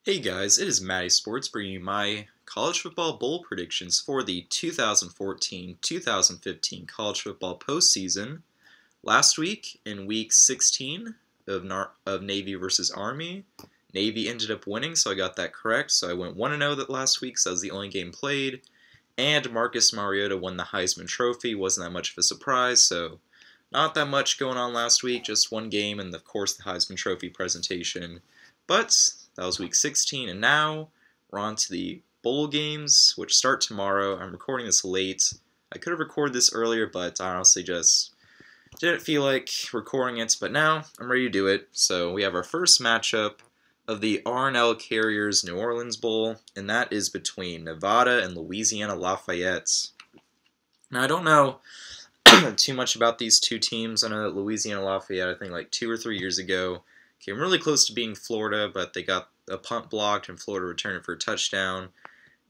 Hey guys, it is MattySports bringing you my college football bowl predictions for the 2014-2015 college football postseason. Last week, in week 16 of Navy versus Army, Navy ended up winning, so I got that correct. So I went 1-0 that last week, so that was the only game played. And Marcus Mariota won the Heisman Trophy. Wasn't that much of a surprise, so not that much going on last week, just one game and, of course, the Heisman Trophy presentation. But that was week 16, and now we're on to the bowl games, which start tomorrow. I'm recording this late. I could have recorded this earlier, but I honestly just didn't feel like recording it, but now I'm ready to do it. So we have our first matchup of the R&L Carriers New Orleans Bowl, and that is between Nevada and Louisiana Lafayette. Now, I don't know too much about these two teams. I know that Louisiana Lafayette, I think like 2 or 3 years ago, came really close to being Florida, but they got a punt blocked and Florida returned it for a touchdown.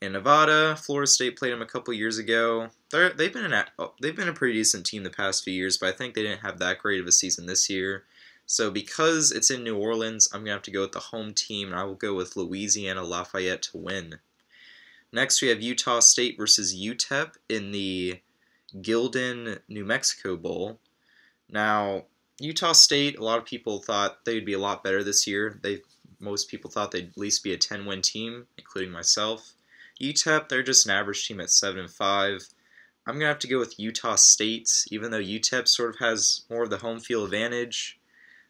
In Nevada, Florida State played them a couple years ago. They've been a pretty decent team the past few years, but I think they didn't have that great of a season this year. So because it's in New Orleans, I'm going to have to go with the home team, and I will go with Louisiana Lafayette to win. Next, we have Utah State versus UTEP in the Gildan, New Mexico Bowl. Now, Utah State, a lot of people thought they'd be a lot better this year. Most people thought they'd at least be a 10-win team, including myself. UTEP, they're just an average team at 7-5. I'm going to have to go with Utah State, even though UTEP sort of has more of the home field advantage.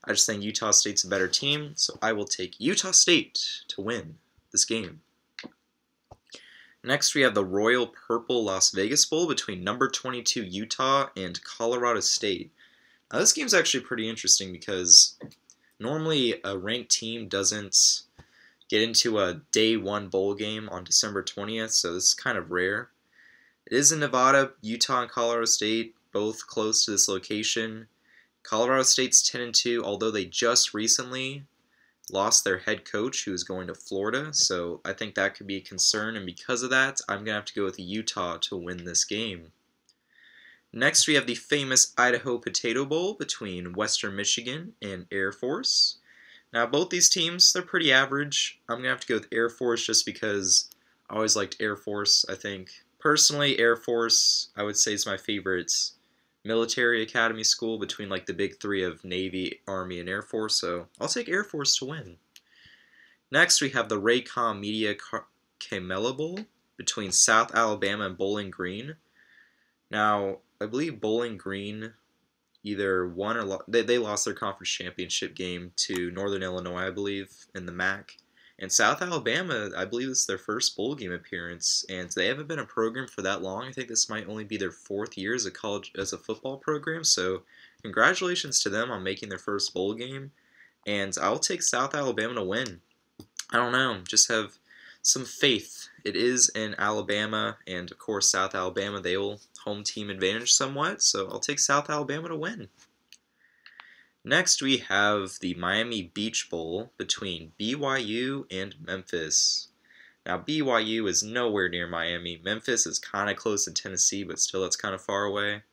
I just think Utah State's a better team, so I will take Utah State to win this game. Next, we have the Royal Purple Las Vegas Bowl between number 22 Utah and Colorado State. Now, this game's actually pretty interesting because normally a ranked team doesn't get into a day one bowl game on December 20th, so this is kind of rare. It is in Nevada, Utah, and Colorado State, both close to this location. Colorado State's 10-2, although they just recently lost their head coach who is going to Florida, so I think that could be a concern, and because of that, I'm going to have to go with Utah to win this game. Next, we have the famous Idaho Potato Bowl between Western Michigan and Air Force. Now, both these teams, they're pretty average. I'm going to have to go with Air Force just because I always liked Air Force, I think. Personally, Air Force, I would say, is my favorite military academy school between like the big three of Navy, Army, and Air Force, so I'll take Air Force to win. Next, we have the Raycom Media Camella Bowl between South Alabama and Bowling Green. Now, I believe Bowling Green either won or they lost their conference championship game to Northern Illinois, I believe, in the MAC. And South Alabama, I believe this is their first bowl game appearance, and they haven't been a program for that long. I think this might only be their 4th year as a football program, so congratulations to them on making their first bowl game. And I'll take South Alabama to win. I don't know, just have some faith. It is in Alabama, and of course South Alabama, they will home team advantage somewhat, so I'll take South Alabama to win. Next, we have the Miami Beach Bowl between BYU and Memphis. Now, BYU is nowhere near Miami. Memphis is kind of close to Tennessee, but still it's kind of far away.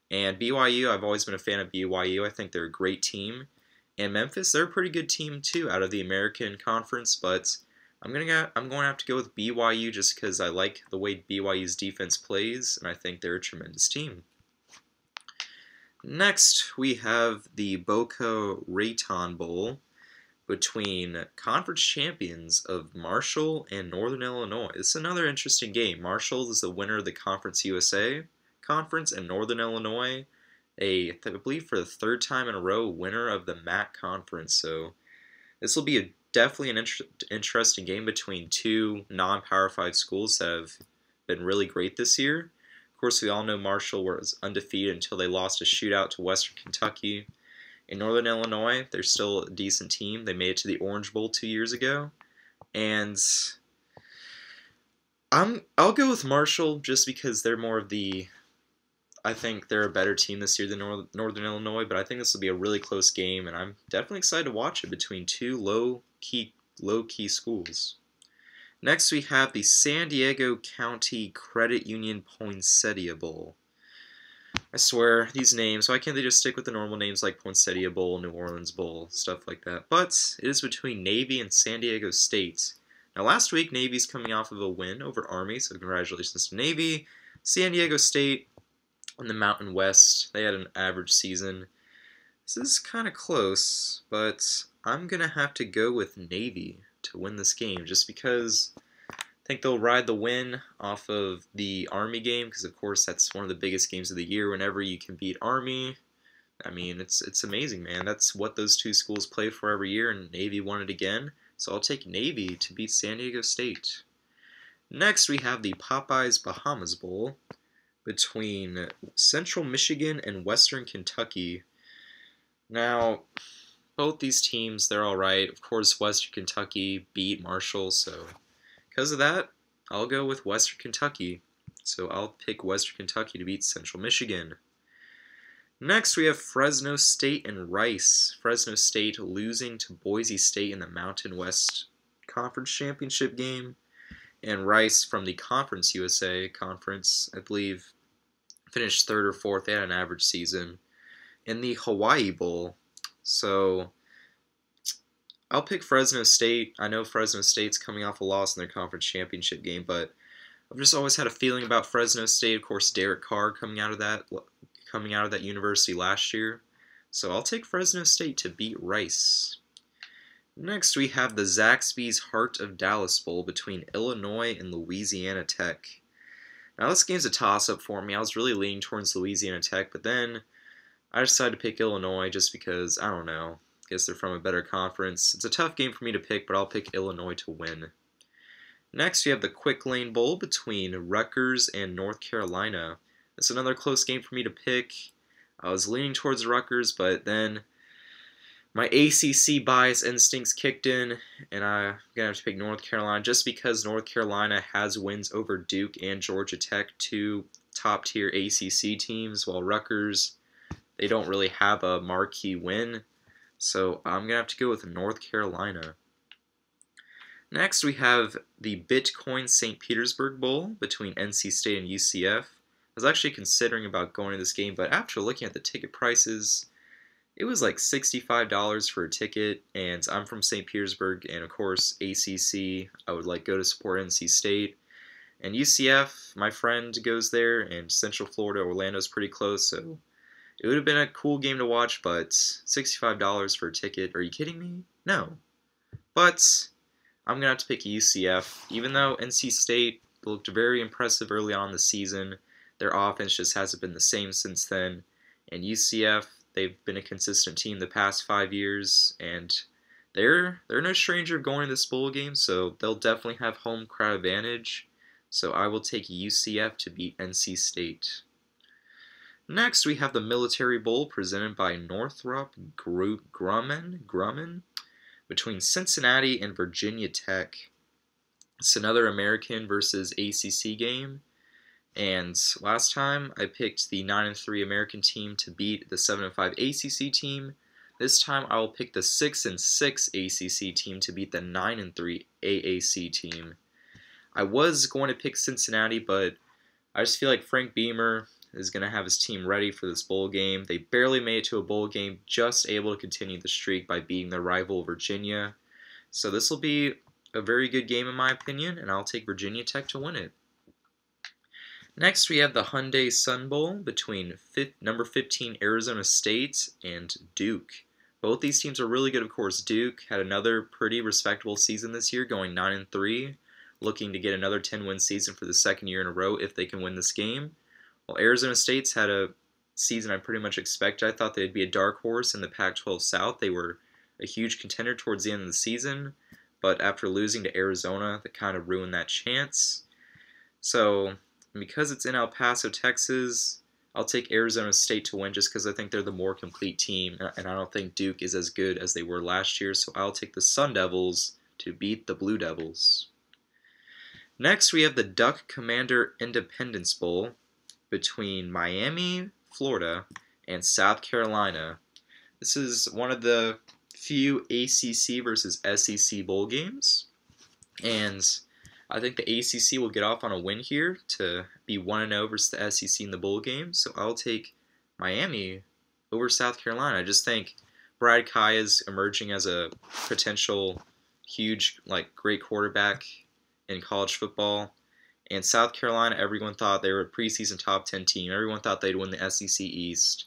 And BYU, I've always been a fan of BYU. I think they're a great team. And Memphis, they're a pretty good team too out of the American Conference, but I'm going to have to go with BYU just because I like the way BYU's defense plays, and I think they're a tremendous team. Next, we have the Boca Raton Bowl between conference champions of Marshall and Northern Illinois. This is another interesting game. Marshall is the winner of the Conference USA Conference, and Northern Illinois, I believe for the 3rd time in a row, winner of the MAC Conference. So this will be definitely an interesting game between two non-Power 5 schools that have been really great this year. Of course, we all know Marshall was undefeated until they lost a shootout to Western Kentucky. In Northern Illinois, they're still a decent team. They made it to the Orange Bowl 2 years ago. And I'll go with Marshall just because they're more of the... I think they're a better team this year than Northern Illinois, but I think this will be a really close game, and I'm definitely excited to watch it between two low-key schools. Next, we have the San Diego County Credit Union Poinsettia Bowl. I swear, these names, why can't they just stick with the normal names like Poinsettia Bowl, New Orleans Bowl, stuff like that? But it is between Navy and San Diego State. Now, last week, Navy's coming off of a win over Army, so congratulations to Navy. San Diego State in the Mountain West, they had an average season. This is kind of close, but I'm going to have to go with Navy to win this game, just because I think they'll ride the win off of the Army game, because of course that's one of the biggest games of the year. Whenever you can beat Army, I mean, it's amazing, man. That's what those two schools play for every year, and Navy won it again. So I'll take Navy to beat San Diego State. Next, we have the Popeyes Bahamas Bowl between Central Michigan and Western Kentucky. Now, both these teams, they're all right. Of course, Western Kentucky beat Marshall, so because of that, I'll go with Western Kentucky. So I'll pick Western Kentucky to beat Central Michigan. Next, we have Fresno State and Rice. Fresno State losing to Boise State in the Mountain West Conference Championship game. And Rice from the Conference USA Conference, I believe, finished 3rd or 4th. They had an average season. In the Hawaii Bowl. So I'll pick Fresno State. I know Fresno State's coming off a loss in their conference championship game, but I've just always had a feeling about Fresno State. Of course, Derek Carr coming out of that university last year. So I'll take Fresno State to beat Rice. Next, we have the Zaxby's Heart of Dallas Bowl between Illinois and Louisiana Tech. Now, this game's a toss-up for me. I was really leaning towards Louisiana Tech, but then I decided to pick Illinois just because, I don't know, I guess they're from a better conference. It's a tough game for me to pick, but I'll pick Illinois to win. Next, we have the Quick Lane Bowl between Rutgers and North Carolina. It's another close game for me to pick. I was leaning towards Rutgers, but then my ACC bias instincts kicked in, and I'm going to have to pick North Carolina just because North Carolina has wins over Duke and Georgia Tech, two top-tier ACC teams, while Rutgers, they don't really have a marquee win. So I'm going to have to go with North Carolina. Next, we have the Bitcoin St. Petersburg Bowl between NC State and UCF. I was actually considering about going to this game, but after looking at the ticket prices, it was like $65 for a ticket, and I'm from St. Petersburg, and of course, ACC, I would like go to support NC State. And UCF, my friend goes there, and Central Florida, Orlando's pretty close, so it would have been a cool game to watch, but $65 for a ticket, are you kidding me? No. But I'm going to have to pick UCF. Even though NC State looked very impressive early on in the season, their offense just hasn't been the same since then. And UCF, they've been a consistent team the past 5 years, and they're no stranger of going to this bowl game, so they'll definitely have home crowd advantage. So I will take UCF to beat NC State. Next, we have the Military Bowl presented by Northrop Grumman between Cincinnati and Virginia Tech. It's another American versus ACC game. And last time, I picked the 9-3 American team to beat the 7-5 ACC team. This time, I will pick the 6-6 ACC team to beat the 9-3 AAC team. I was going to pick Cincinnati, but I just feel like Frank Beamer is going to have his team ready for this bowl game. They barely made it to a bowl game, just able to continue the streak by beating their rival Virginia. So this will be a very good game in my opinion, and I'll take Virginia Tech to win it. Next, we have the Hyundai Sun Bowl between number 15 Arizona State and Duke. Both these teams are really good, of course. Duke had another pretty respectable season this year, going 9-3, looking to get another 10-win season for the second year in a row if they can win this game. While Arizona State's had a season I pretty much expected. I thought they'd be a dark horse in the Pac-12 South. They were a huge contender towards the end of the season, but after losing to Arizona, that kind of ruined that chance. So because it's in El Paso, Texas, I'll take Arizona State to win just because I think they're the more complete team, and I don't think Duke is as good as they were last year, so I'll take the Sun Devils to beat the Blue Devils. Next, we have the Duck Commander Independence Bowl between Miami, Florida, and South Carolina. This is one of the few ACC versus SEC bowl games, and I think the ACC will get off on a win here to be 1-0 versus the SEC in the bowl game, so I'll take Miami over South Carolina. I just think Brad Kai is emerging as a potential huge, great quarterback in college football. And South Carolina, everyone thought they were a preseason top 10 team. Everyone thought they'd win the SEC East.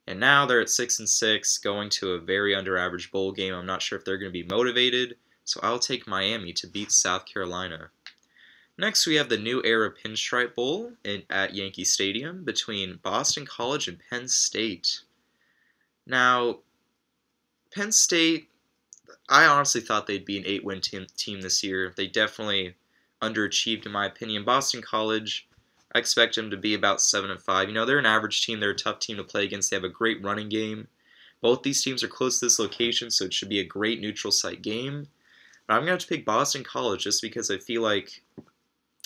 And now they're at 6-6, going to a very under-average bowl game. I'm not sure if they're going to be motivated, so I'll take Miami to beat South Carolina. Next, we have the New Era Pinstripe Bowl at Yankee Stadium between Boston College and Penn State. Now, Penn State, I honestly thought they'd be an 8-win team this year. They definitely underachieved, in my opinion. Boston College, I expect them to be about 7-5. They're an average team. They're a tough team to play against. They have a great running game. Both these teams are close to this location, so it should be a great neutral site game. But I'm going to have to pick Boston College just because I feel like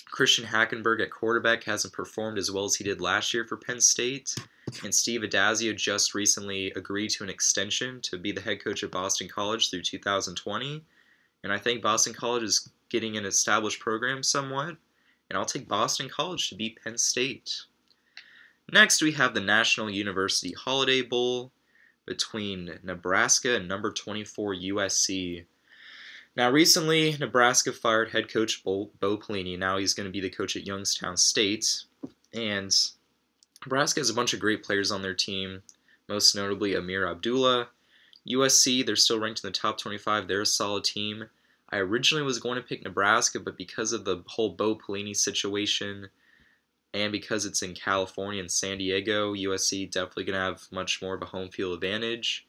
Christian Hackenberg at quarterback hasn't performed as well as he did last year for Penn State. And Steve Addazio just recently agreed to an extension to be the head coach at Boston College through 2020. And I think Boston College is getting an established program somewhat. And I'll take Boston College to beat Penn State. Next, we have the National University Holiday Bowl between Nebraska and number 24 USC. Now, recently, Nebraska fired head coach Bo Pelini. Now he's going to be the coach at Youngstown State. And Nebraska has a bunch of great players on their team, most notably Amir Abdullah. USC, they're still ranked in the top 25. They're a solid team. I originally was going to pick Nebraska, but because of the whole Bo Pelini situation and because it's in California and San Diego, USC definitely going to have much more of a home field advantage.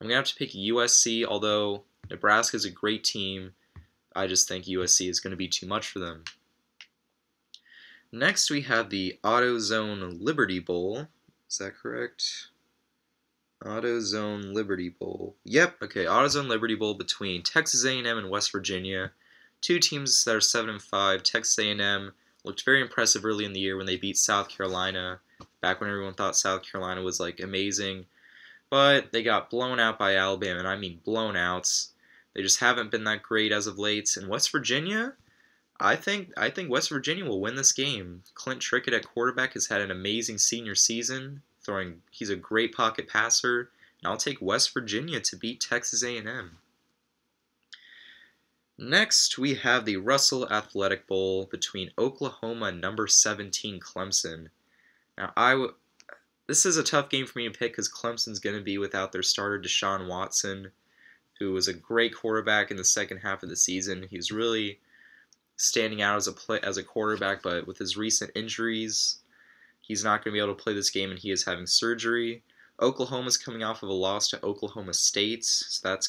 I'm going to have to pick USC, although Nebraska is a great team. I just think USC is going to be too much for them. Next, we have the AutoZone Liberty Bowl. Is that correct? AutoZone Liberty Bowl. Yep, okay, AutoZone Liberty Bowl between Texas A&M and West Virginia. Two teams that are 7-5. Texas A&M looked very impressive early in the year when they beat South Carolina, back when everyone thought South Carolina was amazing. But they got blown out by Alabama, and I mean blown out. They just haven't been that great as of late. And West Virginia, I think West Virginia will win this game. Clint Trickett at quarterback has had an amazing senior season. He's a great pocket passer, and I'll take West Virginia to beat Texas A&M. Next, we have the Russell Athletic Bowl between Oklahoma and number 17 Clemson. Now, this is a tough game for me to pick because Clemson's going to be without their starter Deshaun Watson, who was a great quarterback in the second half of the season. He was really standing out as a quarterback, but with his recent injuries, he's not going to be able to play this game, and he is having surgery. Oklahoma's coming off of a loss to Oklahoma State, so that's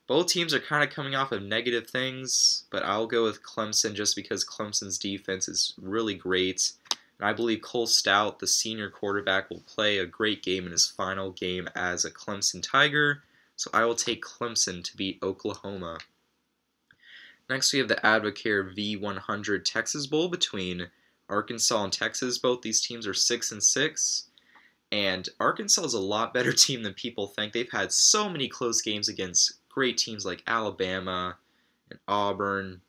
both teams are kind of coming off of negative things, but I'll go with Clemson just because Clemson's defense is really great. And I believe Cole Stout, the senior quarterback, will play a great game in his final game as a Clemson Tiger, so I will take Clemson to beat Oklahoma. Next, we have the Advocare V100 Texas Bowl between Arkansas and Texas. Both these teams are 6-6, and Arkansas is a lot better team than people think. They've had so many close games against great teams like Alabama and Auburn.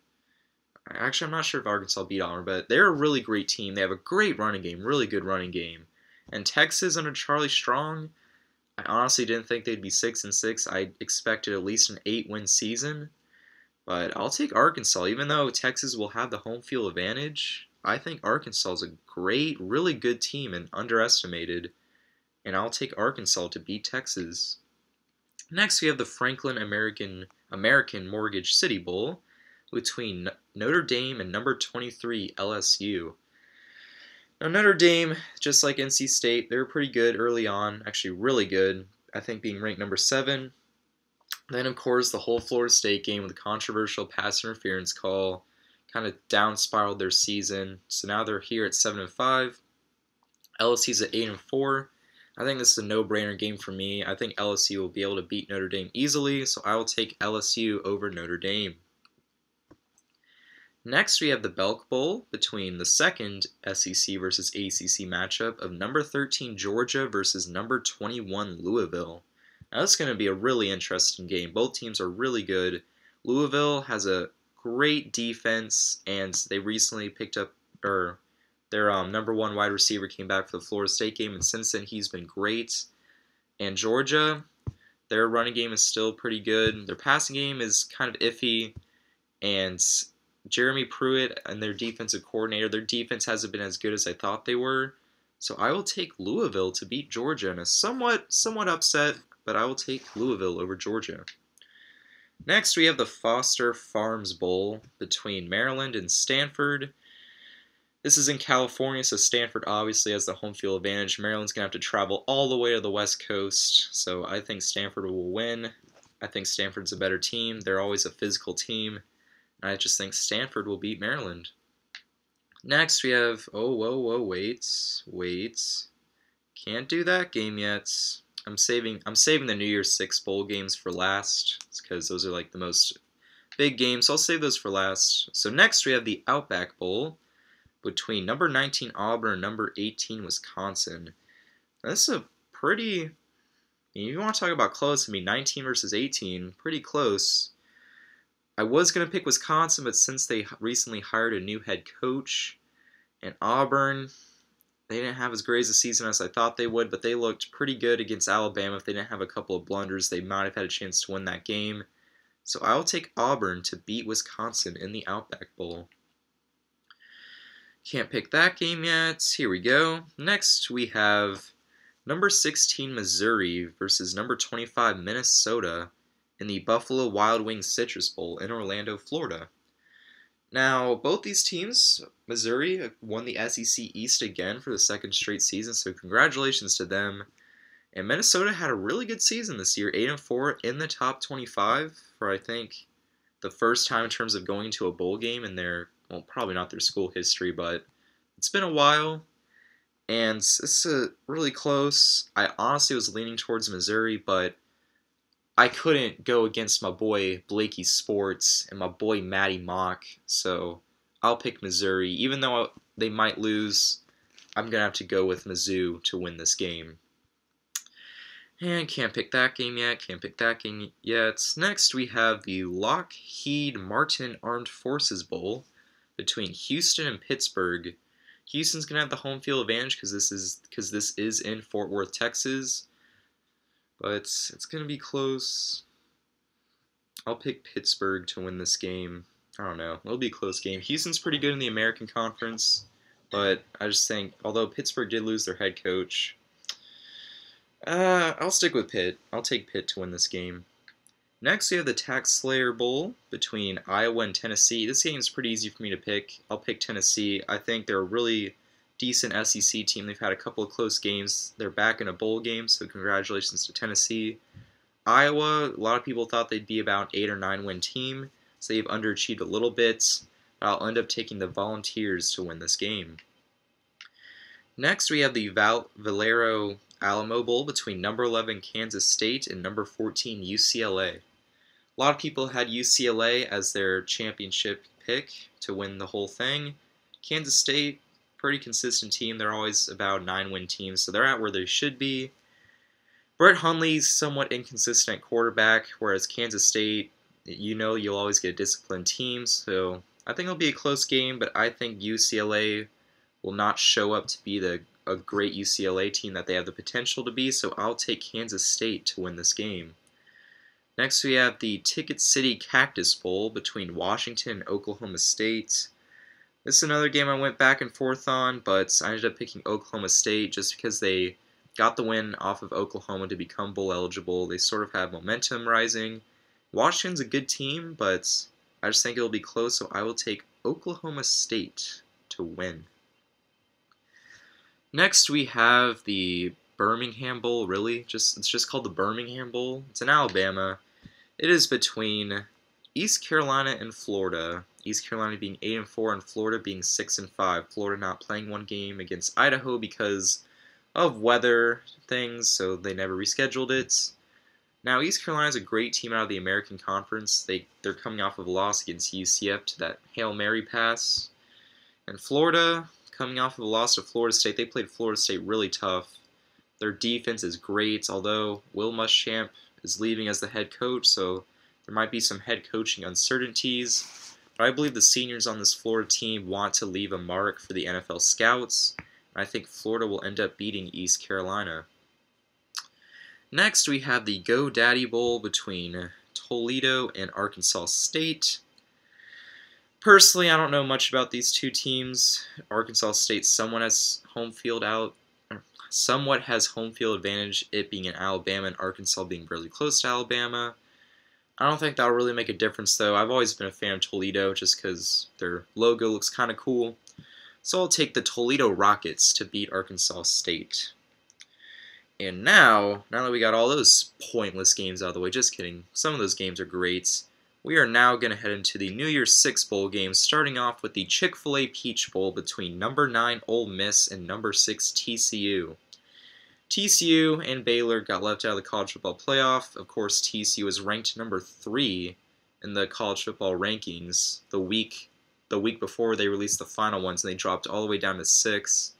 Actually, I'm not sure if Arkansas beat Auburn, but they're a really great team. They have a great running game, really good running game. And Texas under Charlie Strong, I honestly didn't think they'd be 6-6. I expected at least an 8-win season. But I'll take Arkansas. Even though Texas will have the home field advantage, I think Arkansas is a great, really good team and underestimated. And I'll take Arkansas to beat Texas. Next, we have the Franklin American Mortgage City Bowl between Notre Dame and number 23 LSU. Now, Notre Dame, just like NC State, they were pretty good early on, actually really good, I think being ranked number 7. Then, of course, the whole Florida State game with the controversial pass interference call kind of down-spiraled their season. So now they're here at 7-5. LSU's at 8-4. I think this is a no-brainer game for me. I think LSU will be able to beat Notre Dame easily, so I will take LSU over Notre Dame. Next, we have the Belk Bowl between the second SEC versus ACC matchup of number 13 Georgia versus number 21 Louisville. Now, this is going to be a really interesting game. Both teams are really good. Louisville has a great defense, and they recently picked up, Their #1 wide receiver came back for the Florida State game, and since then he's been great. And Georgia, their running game is still pretty good. Their passing game is kind of iffy, and Jeremy Pruitt and their defensive coordinator, their defense hasn't been as good as I thought they were. So I will take Louisville to beat Georgia in a somewhat upset, but I will take Louisville over Georgia. Next, we have the Foster Farms Bowl between Maryland and Stanford. This is in California, so Stanford obviously has the home field advantage. Maryland's going to have to travel all the way to the West Coast, so I think Stanford will win. I think Stanford's a better team. They're always a physical team. And I just think Stanford will beat Maryland. Next, we have, wait. Can't do that game yet. I'm saving the New Year's 6 bowl games for last, because those are like the most big games, so I'll save those for last. So next, we have the Outback Bowl between number 19 Auburn and number 18 Wisconsin. Now, this is a pretty, you want to talk about close, 19 versus 18, pretty close. I was going to pick Wisconsin, but since they recently hired a new head coach, and Auburn, they didn't have as great as a season as I thought they would, but they looked pretty good against Alabama. If they didn't have a couple of blunders, they might have had a chance to win that game. So I'll take Auburn to beat Wisconsin in the Outback Bowl. Can't pick that game yet. Here we go. Next, we have number 16 Missouri versus number 25 Minnesota in the Buffalo Wild Wings Citrus Bowl in Orlando, Florida. Now, both these teams, Missouri won the SEC East again for the second straight season, so congratulations to them. And Minnesota had a really good season this year, 8-4 in the top 25 for, I think, the first time in terms of going to a bowl game in their, well, probably not their school history, but it's been a while. And it's really close. I honestly was leaning towards Missouri, but I couldn't go against my boy Blakey Sports and my boy Matty Mock, so I'll pick Missouri. Even though they might lose, I'm going to have to go with Mizzou to win this game. And can't pick that game yet. Next, we have the Lockheed Martin Armed Forces Bowl between Houston and Pittsburgh. Houston's going to have the home field advantage because this is in Fort Worth, Texas. But it's going to be close. I'll pick Pittsburgh to win this game. I don't know. It'll be a close game. Houston's pretty good in the American Conference, but I just think, although Pittsburgh did lose their head coach, I'll stick with Pitt. I'll take Pitt to win this game. Next, we have the Tax Slayer Bowl between Iowa and Tennessee. This game is pretty easy for me to pick. I'll pick Tennessee. I think they're a really decent SEC team. They've had a couple of close games. They're back in a bowl game, so congratulations to Tennessee. Iowa, a lot of people thought they'd be about an 8 or 9 win team, so they've underachieved a little bit. But I'll end up taking the Volunteers to win this game. Next, we have the Valero Alamo Bowl between number 11 Kansas State and number 14 UCLA. A lot of people had UCLA as their championship pick to win the whole thing. Kansas State, pretty consistent team. They're always about 9-win teams, so they're at where they should be. Brett Hundley's somewhat inconsistent at quarterback, whereas Kansas State, you'll always get a disciplined team, so I think it'll be a close game, but I think UCLA will not show up to be a great UCLA team that they have the potential to be, so I'll take Kansas State to win this game. Next, we have the Ticket City Cactus Bowl between Washington and Oklahoma State. This is another game I went back and forth on, but I ended up picking Oklahoma State just because they got the win off of Oklahoma to become bowl eligible. They sort of have momentum rising. Washington's a good team, but I just think it'll be close, so I will take Oklahoma State to win. Next, we have the Birmingham Bowl, really. It's just called the Birmingham Bowl. It's in Alabama. It is between East Carolina and Florida. East Carolina being 8-4 and Florida being 6-5. Florida not playing one game against Idaho because of weather things, so they never rescheduled it. Now, East Carolina is a great team out of the American Conference. They're coming off of a loss against UCF to that Hail Mary pass. And Florida, coming off of a loss to Florida State, they played Florida State really tough. Their defense is great, although Will Muschamp is leaving as the head coach, so there might be some head coaching uncertainties. But I believe the seniors on this Florida team want to leave a mark for the NFL scouts. And I think Florida will end up beating East Carolina. Next, we have the GoDaddy Bowl between Toledo and Arkansas State. Personally, I don't know much about these two teams. Arkansas State somewhat has home field advantage, it being in Alabama and Arkansas being really close to Alabama. I don't think that'll really make a difference, though. I've always been a fan of Toledo just because their logo looks kind of cool. So I'll take the Toledo Rockets to beat Arkansas State. And now that we got all those pointless games out of the way, just kidding, some of those games are great. We are now going to head into the New Year's 6 bowl games, starting off with the Chick-fil-A Peach Bowl between number 9 Ole Miss and number 6 TCU. TCU and Baylor got left out of the college football playoff. Of course, TCU was ranked number 3 in the college football rankings the week before they released the final ones, and they dropped all the way down to 6.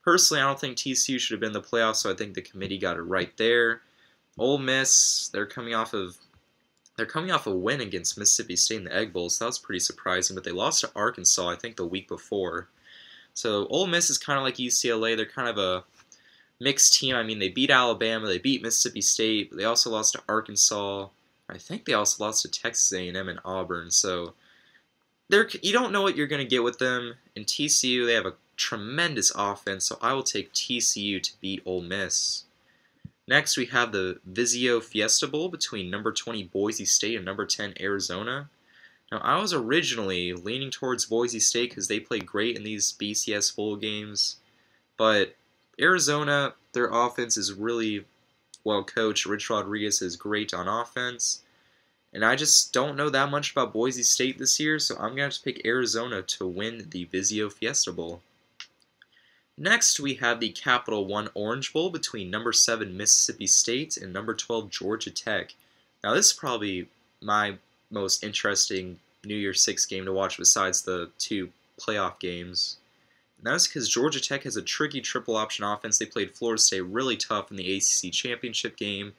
Personally, I don't think TCU should have been in the playoffs, so I think the committee got it right there. Ole Miss, they're coming off a win against Mississippi State in the Egg Bowl, so that was pretty surprising. But they lost to Arkansas, I think, the week before. So Ole Miss is kind of like UCLA. They're kind of a mixed team. I mean, they beat Alabama, they beat Mississippi State, but they also lost to Arkansas. I think they also lost to Texas A&M and Auburn. So you don't know what you're going to get with them. In TCU, they have a tremendous offense, so I will take TCU to beat Ole Miss. Next, we have the Vizio Fiesta Bowl between number 20 Boise State and number 10 Arizona. Now, I was originally leaning towards Boise State because they play great in these BCS bowl games, but Arizona, their offense is really well coached. Rich Rodriguez is great on offense, and I just don't know that much about Boise State this year, so I'm going to have to pick Arizona to win the Vizio Fiesta Bowl. Next, we have the Capital One Orange Bowl between number 7 Mississippi State and number 12 Georgia Tech. Now, this is probably my most interesting New Year's 6 game to watch besides the 2 playoff games. And that is because Georgia Tech has a tricky triple option offense. They played Florida State really tough in the ACC championship game.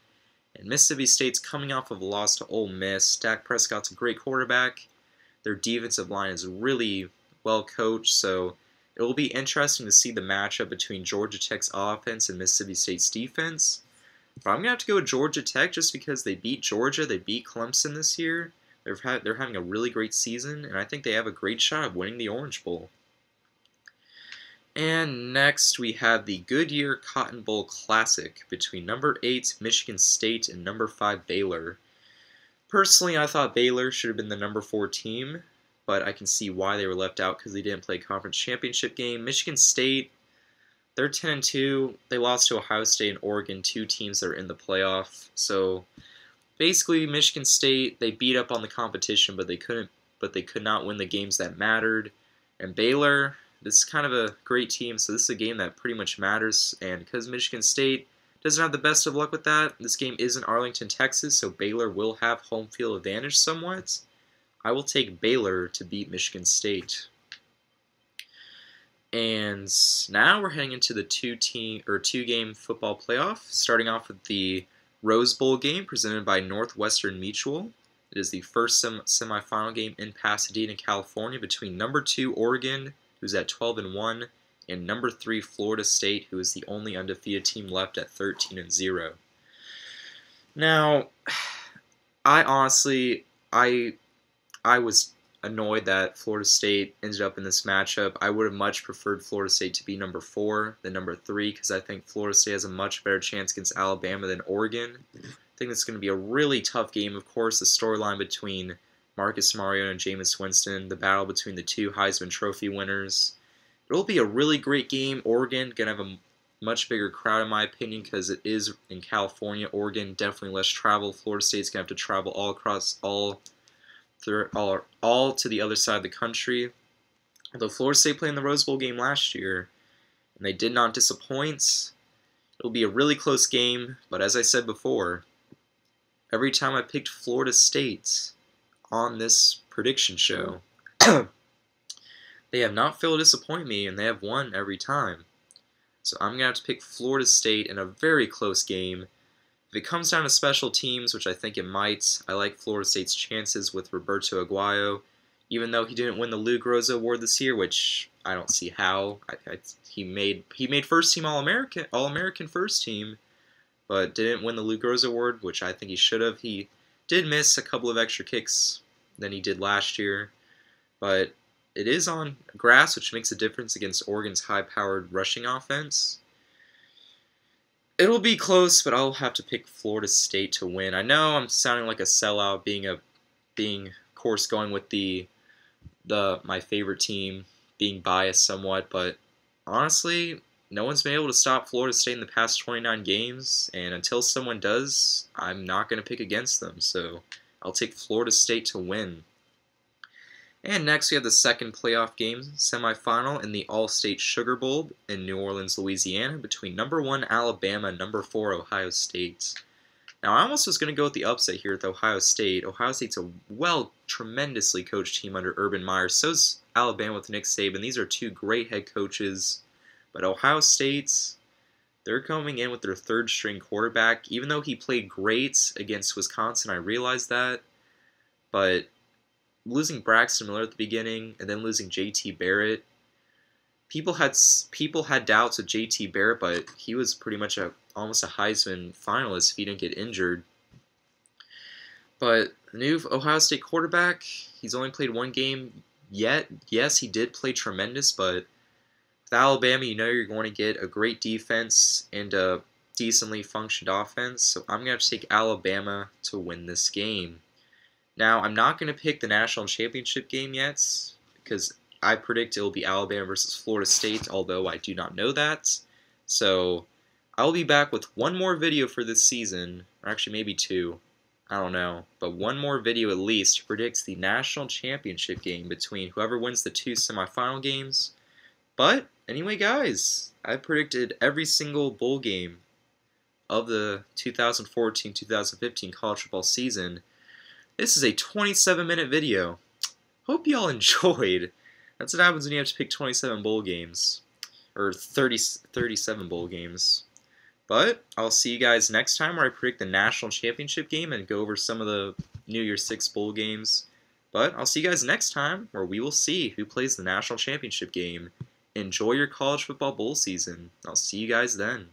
And Mississippi State's coming off of a loss to Ole Miss. Dak Prescott's a great quarterback. Their defensive line is really well coached, so it will be interesting to see the matchup between Georgia Tech's offense and Mississippi State's defense. But I'm going to have to go with Georgia Tech just because they beat Georgia, they beat Clemson this year. They're having a really great season, and I think they have a great shot of winning the Orange Bowl. And next we have the Goodyear Cotton Bowl Classic between number 8 Michigan State and number 5 Baylor. Personally, I thought Baylor should have been the number 4 team, but I can see why they were left out because they didn't play a conference championship game. Michigan State, they're 10-2. They lost to Ohio State and Oregon, 2 teams that are in the playoff. So basically, Michigan State, they beat up on the competition, but they could not win the games that mattered. And Baylor, this is kind of a great team, so this is a game that pretty much matters. And because Michigan State doesn't have the best of luck with that, this game is in Arlington, Texas, so Baylor will have home field advantage somewhat. I will take Baylor to beat Michigan State. And now we're heading into the two-game football playoff, starting off with the Rose Bowl game presented by Northwestern Mutual. It is the first semifinal game in Pasadena, California, between number 2 Oregon, who's at 12-1, and number 3 Florida State, who is the only undefeated team left at 13-0. Now, I was annoyed that Florida State ended up in this matchup. I would have much preferred Florida State to be number 4 than number 3 because I think Florida State has a much better chance against Alabama than Oregon. I think it's going to be a really tough game. Of course, the storyline between Marcus Mariota and Jameis Winston, the battle between the 2 Heisman Trophy winners. It will be a really great game. Oregon going to have a much bigger crowd in my opinion because it is in California. Oregon, definitely less travel. Florida State's going to have to travel all to the other side of the country. Although Florida State played in the Rose Bowl game last year, and they did not disappoint, it'll be a really close game, but as I said before, every time I picked Florida State on this prediction show, they have not failed to disappoint me, and they have won every time. So I'm going to have to pick Florida State in a very close game. If it comes down to special teams, which I think it might, I like Florida State's chances with Roberto Aguayo. even though he didn't win the Lou Groza Award this year, which I don't see how. He made first team All-American first team, but didn't win the Lou Groza Award, which I think he should have. He did miss a couple of extra kicks than he did last year, but it is on grass, which makes a difference against Oregon's high-powered rushing offense. It'll be close, but I'll have to pick Florida State to win. I know I'm sounding like a sellout, being of course going with my favorite team, being biased somewhat, but honestly, no one's been able to stop Florida State in the past 29 games, and until someone does, I'm not going to pick against them. So I'll take Florida State to win. And next we have the second playoff game semifinal in the All-State Sugar Bowl in New Orleans, Louisiana, between number 1 Alabama and number 4 Ohio State. Now I almost was going to go with the upset here with Ohio State. Ohio State's a tremendously coached team under Urban Meyer. So's Alabama with Nick Saban. These are two great head coaches. But Ohio State, they're coming in with their third-string quarterback. Even though he played great against Wisconsin, I realized that. But losing Braxton Miller at the beginning and then losing J.T. Barrett, people had doubts of J.T. Barrett, but he was pretty much almost a Heisman finalist if he didn't get injured. But the new Ohio State quarterback, he's only played one game yet. Yes, he did play tremendous, but with Alabama, you know you're going to get a great defense and a decently functioned offense. So I'm going to have to take Alabama to win this game. Now, I'm not going to pick the national championship game yet because I predict it will be Alabama versus Florida State, although I do not know that. So I'll be back with one more video for this season, or actually maybe two. I don't know, but one more video at least predicts the national championship game between whoever wins the two semifinal games. But anyway, guys, I predicted every single bowl game of the 2014-2015 college football season. This is a 27-minute video. Hope y'all enjoyed. That's what happens when you have to pick 27 bowl games, or 37 bowl games. But I'll see you guys next time where I predict the national championship game and go over some of the New Year's Six bowl games. But I'll see you guys next time where we will see who plays the national championship game. Enjoy your college football bowl season. I'll see you guys then.